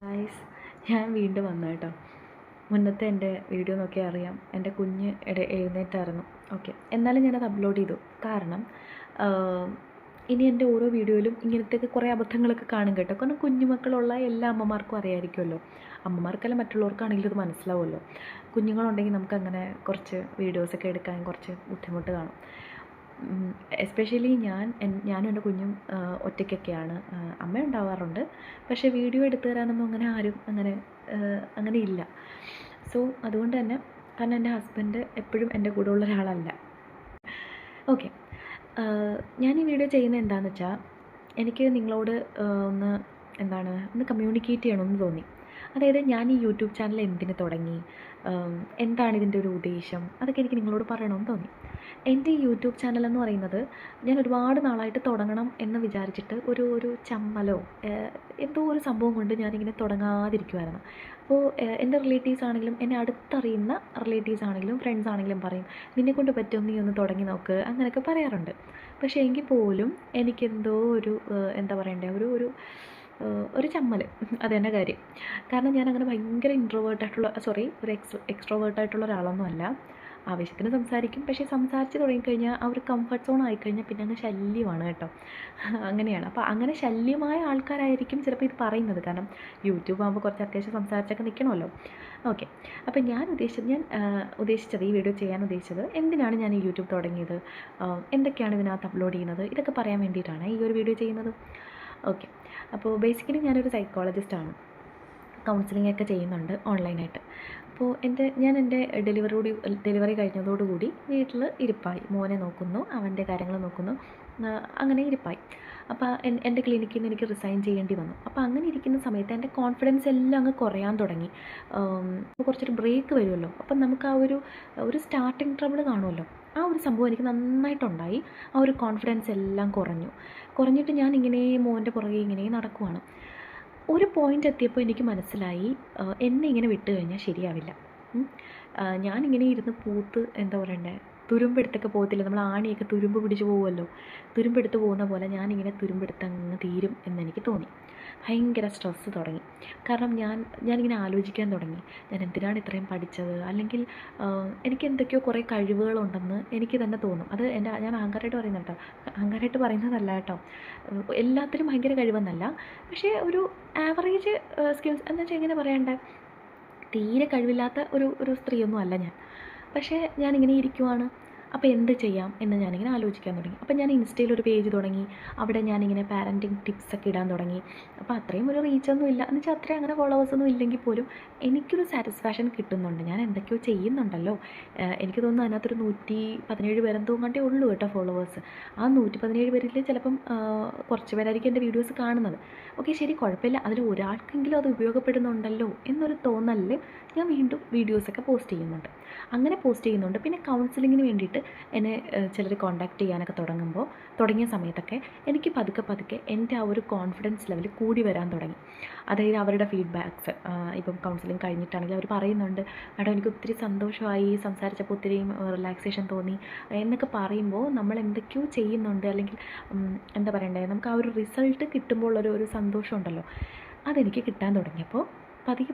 Guys, ഞാൻ വീണ്ടും വന്നു കേട്ടോ. മുന്നത്തെ എൻ്റെ വീഡിയോ നോക്കിയാൽ അറിയാം, എൻ്റെ കുഞ്ഞ് എഴുന്നേറ്റായിരുന്നു. ഓക്കെ, എന്നാലും ഞാനത് അപ്ലോഡ് ചെയ്തു. കാരണം ഇനി എൻ്റെ ഓരോ വീഡിയോയിലും ഇങ്ങനത്തെയൊക്കെ കുറേ അബദ്ധങ്ങളൊക്കെ കാണും കേട്ടോ. കാരണം കുഞ്ഞുമക്കളുള്ള എല്ലാ അമ്മമാർക്കും അറിയാമായിരിക്കുമല്ലോ. അമ്മമാർക്കല്ല, മറ്റുള്ളവർക്കാണെങ്കിലും ഇത് മനസ്സിലാവുമല്ലോ. കുഞ്ഞുങ്ങളുണ്ടെങ്കിൽ നമുക്കങ്ങനെ കുറച്ച് വീഡിയോസൊക്കെ എടുക്കാൻ കുറച്ച് ബുദ്ധിമുട്ട് കാണും. എസ്പെഷ്യലി ഞാനും എൻ്റെ കുഞ്ഞും ഒറ്റയ്ക്കൊക്കെയാണ്. അമ്മ ഉണ്ടാവാറുണ്ട്, പക്ഷേ വീഡിയോ എടുത്തു തരാനൊന്നും അങ്ങനെ ആരും അങ്ങനെ ഇല്ല. സോ അതുകൊണ്ട് തന്നെ, കാരണം എൻ്റെ ഹസ്ബൻഡ് എപ്പോഴും എൻ്റെ കൂടെ ഉള്ള ഒരാളല്ല. ഓക്കെ, ഞാൻ ഈ വീഡിയോ ചെയ്യുന്നത് എന്താണെന്ന് വെച്ചാൽ, എനിക്ക് നിങ്ങളോട് ഒന്ന് കമ്മ്യൂണിക്കേറ്റ് ചെയ്യണമെന്ന് തോന്നി. അതായത് ഞാൻ ഈ യൂട്യൂബ് ചാനൽ എന്തിന് തുടങ്ങി, എന്താണ് ഇതിൻ്റെ ഒരു ഉദ്ദേശം, അതൊക്കെ എനിക്ക് നിങ്ങളോട് പറയണമെന്ന് തോന്നി. എൻ്റെ ഈ യൂട്യൂബ് ചാനൽ എന്ന് പറയുന്നത് ഞാൻ ഒരുപാട് നാളായിട്ട് തുടങ്ങണം എന്ന് വിചാരിച്ചിട്ട് ഒരു ചമ്മലോ എന്തോ ഒരു സംഭവം കൊണ്ട് ഞാനിങ്ങനെ തുടങ്ങാതിരിക്കുമായിരുന്നു. അപ്പോൾ എൻ്റെ റിലേറ്റീവ്സ് ആണെങ്കിലും, എന്നെ അടുത്തറിയുന്ന റിലേറ്റീവ്സ് ആണെങ്കിലും ഫ്രണ്ട്സ് ആണെങ്കിലും പറയും, നിന്നെക്കൊണ്ട് പറ്റും, നീ ഒന്ന് തുടങ്ങി നോക്ക്, അങ്ങനെയൊക്കെ പറയാറുണ്ട്. പക്ഷേ എങ്കിൽ പോലും എനിക്കെന്തോ എന്താ പറയണ്ടേ, ഒരു ചമ്മൽ, അതെന്നെ കാര്യം. കാരണം ഞാനങ്ങനെ ഭയങ്കര എക്സ്ട്രോവേർട്ടായിട്ടുള്ള ഒരാളൊന്നും അല്ല. ആവശ്യത്തിന് സംസാരിക്കും, പക്ഷേ സംസാരിച്ച് തുടങ്ങിക്കഴിഞ്ഞാൽ ആ ഒരു കംഫർട്ട് സോൺ ആയിക്കഴിഞ്ഞാൽ പിന്നെ അങ്ങ് ശല്യമാണ് കേട്ടോ. അങ്ങനെയാണ്. അപ്പോൾ അങ്ങനെ ശല്യമായ ആൾക്കാരായിരിക്കും ചിലപ്പോൾ ഇത് പറയുന്നത്. കാരണം യൂട്യൂബ് ആകുമ്പോൾ കുറച്ച് അത്യാവശ്യം സംസാരിച്ചൊക്കെ നിൽക്കണമല്ലോ. ഓക്കെ, അപ്പോൾ ഞാൻ ഉദ്ദേശിച്ചത് ഈ വീഡിയോ ചെയ്യാൻ ഉദ്ദേശിച്ചത്, എന്തിനാണ് ഞാൻ ഈ യൂട്യൂബ് തുടങ്ങിയത്, എന്തൊക്കെയാണ് ഇതിനകത്ത് അപ്ലോഡ് ചെയ്യുന്നത്, ഇതൊക്കെ പറയാൻ വേണ്ടിയിട്ടാണ് ഈ ഒരു വീഡിയോ ചെയ്യുന്നത്. ഓക്കെ, അപ്പോൾ ബേസിക്കലി ഞാനൊരു സൈക്കോളജിസ്റ്റാണ്. കൗൺസിലിംഗ് ഒക്കെ ചെയ്യുന്നുണ്ട് ഓൺലൈനായിട്ട്. അപ്പോൾ ഞാൻ എൻ്റെ ഡെലിവറി കഴിഞ്ഞതോടുകൂടി വീട്ടിൽ ഇരിപ്പായി. മോനെ നോക്കുന്നു, അവൻ്റെ കാര്യങ്ങൾ നോക്കുന്നു, അങ്ങനെ ഇരിപ്പായി. അപ്പോൾ എൻ്റെ ക്ലിനിക്കിൽ നിന്ന് എനിക്ക് റിസൈൻ ചെയ്യേണ്ടി വന്നു. അപ്പോൾ അങ്ങനെ ഇരിക്കുന്ന സമയത്ത് എൻ്റെ കോൺഫിഡൻസ് എല്ലാം അങ്ങ് കുറയാൻ തുടങ്ങി. അപ്പോൾ കുറച്ചൊരു ബ്രേക്ക് വരുമല്ലോ, അപ്പം നമുക്ക് ആ ഒരു സ്റ്റാർട്ടിങ് ട്രബിൾ കാണുമല്ലോ, ആ ഒരു സംഭവം എനിക്ക് നന്നായിട്ടുണ്ടായി. ആ ഒരു കോൺഫിഡൻസ് എല്ലാം കുറഞ്ഞിട്ട് ഞാൻ ഇങ്ങനെ മോൻ്റെ പുറകെ ഇങ്ങനെ നടക്കുവാണ്. ഒരു പോയിൻ്റ് എത്തിയപ്പോൾ എനിക്ക് മനസ്സിലായി, എന്നെ ഇങ്ങനെ വിട്ട് കഴിഞ്ഞാൽ ശരിയാവില്ല. ഞാനിങ്ങനെ ഇരുന്ന് പൂത്ത്, എന്താ പറയണ്ടേ, തുരുമ്പെടുത്തൊക്കെ പോകത്തില്ല, നമ്മൾ ആണിയൊക്കെ തുരുമ്പ് പിടിച്ച് പോകുമല്ലോ, തുരുമ്പെടുത്ത് പോകുന്ന പോലെ ഞാനിങ്ങനെ തുരുമ്പെടുത്ത് അങ്ങ് തീരും എന്നെനിക്ക് തോന്നി. ഭയങ്കര സ്ട്രെസ്സ് തുടങ്ങി. കാരണം ഞാനിങ്ങനെ ആലോചിക്കാൻ തുടങ്ങി, ഞാൻ എന്തിനാണ് ഇത്രയും പഠിച്ചത്, അല്ലെങ്കിൽ എനിക്ക് എന്തൊക്കെയോ കുറേ കഴിവുകളുണ്ടെന്ന് എനിക്ക് തന്നെ തോന്നും. അത് ഞാൻ അഹങ്കാരമായിട്ട് പറയുന്നതല്ല കേട്ടോ. എല്ലാത്തിനും ഭയങ്കര കഴിവെന്നല്ല, പക്ഷേ ഒരു ആവറേജ് സ്കിൽസ് എന്ന് വെച്ചാൽ എങ്ങനെ പറയണ്ടേ, തീരെ കഴിവില്ലാത്ത ഒരു സ്ത്രീയൊന്നും അല്ല ഞാൻ. പക്ഷേ ഞാനിങ്ങനെ ഇരിക്കുവാണ്. അപ്പോൾ എന്ത് ചെയ്യാം എന്ന് ഞാനിങ്ങനെ ആലോചിക്കാൻ തുടങ്ങി. അപ്പോൾ ഞാൻ ഇൻസ്റ്റയിൽ ഒരു പേജ് തുടങ്ങി. അവിടെ ഞാനിങ്ങനെ പാരൻറ്റിങ് ടിപ്സൊക്കെ ഇടാൻ തുടങ്ങി. അപ്പോൾ അത്രയും ഒരു റീച്ചൊന്നും ഇല്ല, എന്ന് വെച്ചാൽ അത്രയും അങ്ങനെ ഫോളോവേഴ്സൊന്നും ഇല്ലെങ്കിൽ പോലും എനിക്കൊരു സാറ്റിസ്ഫാക്ഷൻ കിട്ടുന്നുണ്ട്. ഞാൻ എന്തൊക്കെയോ ചെയ്യുന്നുണ്ടല്ലോ. എനിക്ക് തോന്നുന്നു അതിനകത്തൊരു 117 പേരെന്തോ കണ്ടേ ഉള്ളൂ കേട്ടോ ഫോളോവേഴ്സ്. ആ 117 പേരിൽ ചിലപ്പം കുറച്ച് പേരായിരിക്കും എൻ്റെ വീഡിയോസ് കാണുന്നത്. ഓക്കെ, ശരി, കുഴപ്പമില്ല, അതിൽ ഒരാൾക്കെങ്കിലും അത് ഉപയോഗപ്പെടുന്നുണ്ടല്ലോ എന്നൊരു തോന്നലിൽ ഞാൻ വീണ്ടും വീഡിയോസൊക്കെ പോസ്റ്റ് ചെയ്യുന്നുണ്ട്. അങ്ങനെ പോസ്റ്റ് ചെയ്യുന്നുണ്ട്. പിന്നെ കൗൺസിലിങ്ങിന് വേണ്ടിയിട്ട് എന്നെ ചിലർ കോൺടാക്റ്റ് ചെയ്യാനൊക്കെ തുടങ്ങിയ സമയത്തൊക്കെ എനിക്ക് പതുക്കെ എൻ്റെ ആ ഒരു കോൺഫിഡൻസ് ലെവൽ കൂടി വരാൻ തുടങ്ങി. അതായത് അവരുടെ ഫീഡ്ബാക്ക്സ്, ഇപ്പം കൗൺസിലിംഗ് കഴിഞ്ഞിട്ടാണെങ്കിൽ അവർ പറയുന്നുണ്ട്, മാഡം എനിക്ക് ഒത്തിരി സന്തോഷമായി, സംസാരിച്ചപ്പോൾ ഒത്തിരി റിലാക്സേഷൻ തോന്നി എന്നൊക്കെ പറയുമ്പോൾ നമ്മൾ എന്തൊക്കെയോ ചെയ്യുന്നുണ്ട്, അല്ലെങ്കിൽ എന്താ പറയണ്ടേ, നമുക്ക് ആ ഒരു റിസൾട്ട് കിട്ടുമ്പോൾ ഒരു സന്തോഷം ഉണ്ടല്ലോ, അതെനിക്ക് കിട്ടാൻ തുടങ്ങിയപ്പോൾ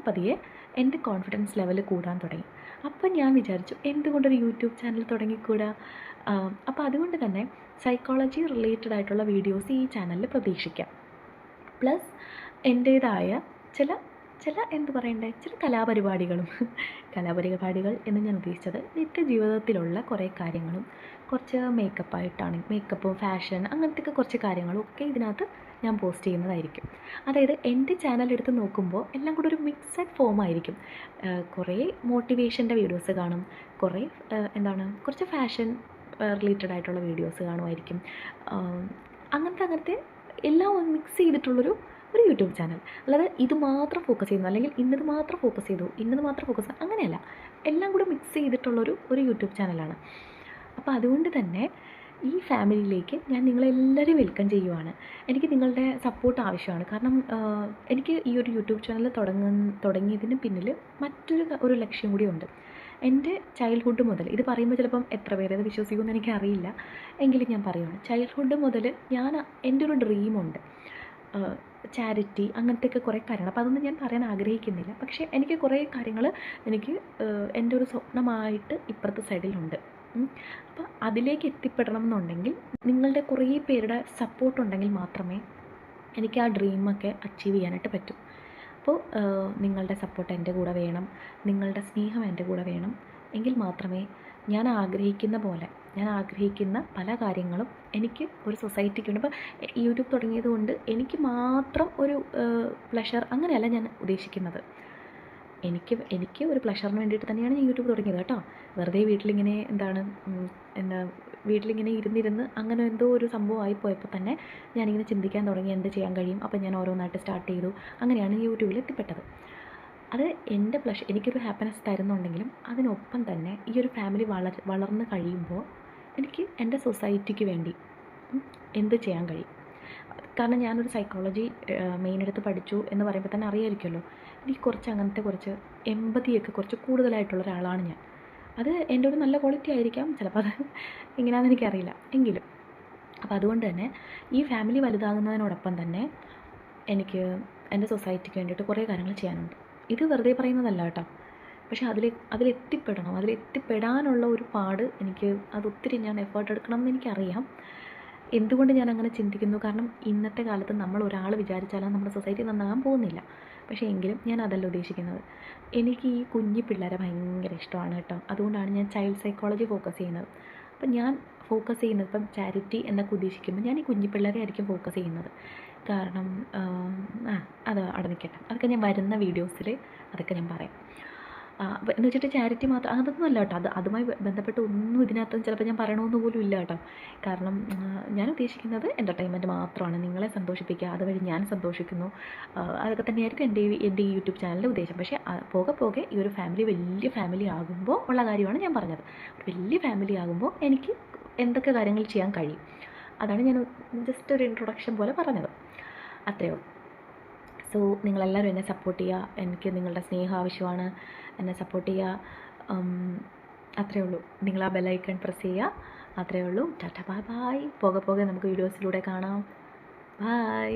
പതിയെ എൻ്റെ കോൺഫിഡൻസ് ലെവൽ കൂടാൻ തുടങ്ങി. അപ്പം ഞാൻ വിചാരിച്ചു, എന്തുകൊണ്ടൊരു യൂട്യൂബ് ചാനൽ തുടങ്ങിക്കൂടാ. അപ്പോൾ അതുകൊണ്ട് തന്നെ സൈക്കോളജി റിലേറ്റഡ് ആയിട്ടുള്ള വീഡിയോസ് ഈ ചാനലിൽ പ്രതീക്ഷിക്കാം. പ്ലസ് എൻ്റേതായ ചില കലാപരിപാടികൾ എന്ന് ഞാൻ ഉദ്ദേശിച്ചത് നിത്യജീവിതത്തിലുള്ള കുറേ കാര്യങ്ങളും, കുറച്ച് മേക്കപ്പും ഫാഷൻ, അങ്ങനത്തെയൊക്കെ കുറച്ച് കാര്യങ്ങളും ഒക്കെ ഇതിനകത്ത് ഞാൻ പോസ്റ്റ് ചെയ്യുന്നതായിരിക്കും. അതായത് എൻ്റെ ചാനൽ എടുത്ത് നോക്കുമ്പോൾ എല്ലാം കൂടെ ഒരു മിക്സഡ് ഫോമായിരിക്കും. കുറേ മോട്ടിവേഷൻ്റെ വീഡിയോസ് കാണും, കുറച്ച് ഫാഷൻ റിലേറ്റഡ് ആയിട്ടുള്ള വീഡിയോസ് കാണുമായിരിക്കും. അങ്ങനത്തെ എല്ലാം ഒന്ന് മിക്സ് ചെയ്തിട്ടുള്ളൊരു യൂട്യൂബ് ചാനൽ. അല്ലാതെ ഇത് മാത്രം ഫോക്കസ് ചെയ്യുന്നു, അല്ലെങ്കിൽ ഇന്നത് മാത്രം ഫോക്കസ് അങ്ങനെയല്ല, എല്ലാം കൂടെ മിക്സ് ചെയ്തിട്ടുള്ളൊരു യൂട്യൂബ് ചാനലാണ്. അപ്പോൾ അതുകൊണ്ട് തന്നെ ഈ ഫാമിലിയിലേക്ക് ഞാൻ നിങ്ങളെല്ലാവരും വെൽക്കം ചെയ്യുവാണ്. എനിക്ക് നിങ്ങളുടെ സപ്പോർട്ട് ആവശ്യമാണ്. കാരണം എനിക്ക് ഈ ഒരു യൂട്യൂബ് ചാനൽ തുടങ്ങിയതിന് പിന്നിൽ മറ്റൊരു ലക്ഷ്യം കൂടിയുണ്ട്. എൻ്റെ ചൈൽഡ്ഹുഡ് മുതൽ, ഇത് പറയുമ്പോൾ ചിലപ്പം എത്ര പേര് അത് വിശ്വസിക്കുമെന്ന് എനിക്കറിയില്ല, എങ്കിലും ഞാൻ പറയുകയാണ്, ചൈൽഡ്ഹുഡ് മുതൽ എൻ്റെ ഒരു ഡ്രീമുണ്ട്. ചാരിറ്റി അങ്ങനത്തെയൊക്കെ കുറേ കാര്യങ്ങൾ. അപ്പോൾ അതൊന്നും ഞാൻ പറയാൻ ആഗ്രഹിക്കുന്നില്ല. പക്ഷേ എനിക്ക് കുറേ കാര്യങ്ങൾ എനിക്ക് എൻ്റെ ഒരു സ്വപ്നമായിട്ട് ഇപ്പുറത്തെ സൈഡിലുണ്ട്. അപ്പോൾ അതിലേക്ക് എത്തിപ്പെടണം എന്നുണ്ടെങ്കിൽ നിങ്ങളുടെ കുറേ പേരുടെ സപ്പോർട്ട് ഉണ്ടെങ്കിൽ മാത്രമേ എനിക്ക് ആ ഡ്രീമൊക്കെ അച്ചീവ് ചെയ്യാനായിട്ട് പറ്റും. അപ്പോൾ നിങ്ങളുടെ സപ്പോർട്ട് എൻ്റെ കൂടെ വേണം, നിങ്ങളുടെ സ്നേഹം എൻ്റെ കൂടെ വേണം. എങ്കിൽ മാത്രമേ ഞാൻ ആഗ്രഹിക്കുന്ന പല കാര്യങ്ങളും എനിക്ക് ഒരു സൊസൈറ്റിക്ക് വേണ്ടി. ഇപ്പോൾ യൂട്യൂബ് തുടങ്ങിയത് കൊണ്ട് എനിക്ക് മാത്രം ഒരു പ്ലഷർ അങ്ങനെയല്ല ഞാൻ ഉദ്ദേശിക്കുന്നത്. എനിക്ക് ഒരു പ്ലഷറിന് വേണ്ടിയിട്ട് തന്നെയാണ് ഞാൻ യൂട്യൂബ് തുടങ്ങിയത് കേട്ടോ. വെറുതെ വീട്ടിലിങ്ങനെ വീട്ടിലിങ്ങനെ ഇരുന്നിരുന്ന് അങ്ങനെ എന്തോ ഒരു സംഭവം ആയിപ്പോയപ്പോൾ തന്നെ ഞാനിങ്ങനെ ചിന്തിക്കാൻ തുടങ്ങി എന്ത് ചെയ്യാൻ കഴിയും. അപ്പോൾ ഞാൻ ഓരോന്നായിട്ട് സ്റ്റാർട്ട് ചെയ്തു. അങ്ങനെയാണ് യൂട്യൂബിൽ എത്തിപ്പെട്ടത്. അത് എൻ്റെ എനിക്കൊരു ഹാപ്പിനെസ് തരുന്നുണ്ടെങ്കിലും അതിനൊപ്പം തന്നെ ഈ ഒരു ഫാമിലി വളർന്ന് കഴിയുമ്പോൾ എനിക്ക് എൻ്റെ സൊസൈറ്റിക്ക് വേണ്ടി എന്ത് ചെയ്യാൻ കഴിയും. കാരണം ഞാനൊരു സൈക്കോളജി മെയിൻ എടുത്ത് പഠിച്ചു എന്ന് പറയുമ്പോൾ തന്നെ അറിയാമായിരിക്കുമല്ലോ. എനിക്ക് കുറച്ച് എമ്പതിയൊക്കെ കുറച്ച് കൂടുതലായിട്ടുള്ള ഒരാളാണ് ഞാൻ. അത് എൻ്റെ ഒരു നല്ല ക്വാളിറ്റി ആയിരിക്കാം, ചിലപ്പോൾ അത് എങ്ങനെയാണെന്ന് എനിക്കറിയില്ല. എങ്കിലും അപ്പോൾ അതുകൊണ്ട് തന്നെ ഈ ഫാമിലി വലുതാകുന്നതിനോടൊപ്പം തന്നെ എനിക്ക് എൻ്റെ സൊസൈറ്റിക്ക് വേണ്ടിയിട്ട് കുറേ കാര്യങ്ങൾ ചെയ്യാനുണ്ട്. ഇത് വെറുതെ പറയുന്നതല്ല കേട്ടോ. പക്ഷേ അതിലെത്തിപ്പെടാനുള്ള ഒരു പാട് എനിക്ക് അതൊത്തിരി ഞാൻ എഫേർട്ട് എടുക്കണം എന്ന് എനിക്കറിയാം. എന്തുകൊണ്ട് ഞാൻ അങ്ങനെ ചിന്തിക്കുന്നു? കാരണം ഇന്നത്തെ കാലത്ത് നമ്മൾ ഒരാൾ വിചാരിച്ചാലും നമ്മുടെ സൊസൈറ്റി നന്നാകാൻ പോകുന്നില്ല. പക്ഷേ എങ്കിലും ഞാൻ അതല്ല ഉദ്ദേശിക്കുന്നത്. എനിക്ക് ഈ കുഞ്ഞു പിള്ളേരെ ഭയങ്കര ഇഷ്ടമാണ് കേട്ടോ. അതുകൊണ്ടാണ് ഞാൻ ചൈൽഡ് സൈക്കോളജി ഫോക്കസ് ചെയ്യുന്നത്. അപ്പം ഞാൻ ഫോക്കസ് ചെയ്യുന്നത് ഇപ്പം ചാരിറ്റി എന്നൊക്കെ ഉദ്ദേശിക്കുമ്പോൾ ഞാൻ ഈ കുഞ്ഞു പിള്ളേരെ ആയിരിക്കും ഫോക്കസ് ചെയ്യുന്നത്. കാരണം അത് അവിടെ നിൽക്കട്ടെ, അതൊക്കെ ഞാൻ വരുന്ന വീഡിയോസിൽ അതൊക്കെ ഞാൻ പറയാം. എന്ന് വെച്ചിട്ട് ചാരിറ്റി മാത്രം അതൊന്നും അല്ല കേട്ടോ. അതുമായി ബന്ധപ്പെട്ട് ഒന്നും ഇതിനകത്ത് ചിലപ്പോൾ ഞാൻ പറയണമെന്ന് പോലും ഇല്ല കേട്ടോ. കാരണം ഞാൻ ഉദ്ദേശിക്കുന്നത് എൻ്റർടൈൻമെൻറ്റ് മാത്രമാണ്, നിങ്ങളെ സന്തോഷിപ്പിക്കുക, അതുവഴി ഞാൻ സന്തോഷിക്കുന്നു. അതൊക്കെ തന്നെയായിരിക്കും എൻ്റെ ഈ യൂട്യൂബ് ചാനലിൻ്റെ ഉദ്ദേശം. പക്ഷേ പോകെ ഈ ഒരു ഫാമിലി വലിയ ഫാമിലി ആകുമ്പോൾ ഉള്ള കാര്യമാണ് ഞാൻ പറഞ്ഞത്. വലിയ ഫാമിലി ആകുമ്പോൾ എനിക്ക് എന്തൊക്കെ കാര്യങ്ങൾ ചെയ്യാൻ കഴിയും, അതാണ് ഞാൻ ജസ്റ്റ് ഒരു ഇൻട്രൊഡക്ഷൻ പോലെ പറഞ്ഞത്. അത്രയേ ഉള്ളൂ. സോ നിങ്ങളെല്ലാവരും എന്നെ സപ്പോർട്ട് ചെയ്യുക. എനിക്ക് നിങ്ങളുടെ സ്നേഹം ആവശ്യമാണ്. എന്നെ സപ്പോർട്ട് ചെയ്യുക. അത്രയേ ഉള്ളൂ. നിങ്ങൾ ആ ബെല്ലൈക്കൺ പ്രസ് ചെയ്യുക. അത്രയേ ഉള്ളൂ. Tata bye bye. പോകെ നമുക്ക് വീഡിയോസിലൂടെ കാണാം. ബൈ.